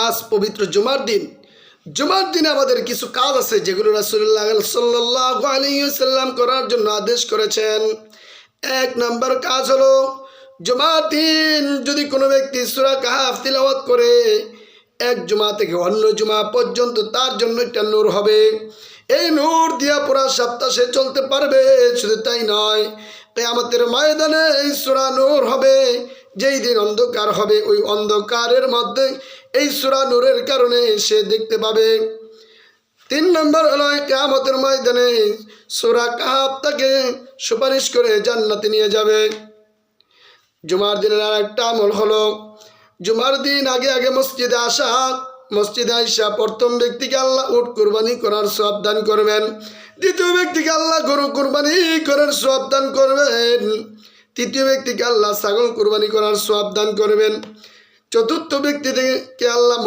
আজ পবিত্র জুমার দিন। জুমার দিনে আমাদের কিছু কাজ আছে যেগুলো রাসূলুল্লাহ সাল্লাল্লাহু আলাইহি ওয়াসাল্লাম করার জন্য আদেশ করেছেন। এক নম্বর কাজ হলো, জুমার দিন যদি কোনো ব্যক্তি সূরা কাহফ তিলাওয়াত করে, এক জুমা থেকে অন্য জুমা পর্যন্ত তার জন্য একটা নূর হবে। এই নূর দিয়া পুরা সপ্তাহ সে চলতে পারবে। শুধু তাই নয়, কিয়ামতের ময়দানে এই সূরা নূর হবে। যেই দিন অন্ধকার হবে, ওই অন্ধকারের মধ্যে এই সূরা নূরের কারণে সে দেখতে পাবে। 3 নম্বর হলো, কিয়ামতের ময়দানে সূরা কাহফ তাকে সুপারিশ করে জান্নাতে নিয়ে যাবে। জুমার দিনের আর একটা আমল হলো, জুমার দিন আগে আগে মসজিদে আসা। মসজিদে আইসা প্রথম ব্যক্তিকে আল্লাহ উট কুরবানি করার সওয়াব দান করবেন, দ্বিতীয় ব্যক্তিকে আল্লাহ গরু কুরবানি করার সওয়াব দান করবেন, তৃতীয় ব্যক্তিকে আল্লাহ ছাগল কুরবানি করার সওয়াব দান করবেন, চতুর্থ ব্যক্তিকে আল্লাহ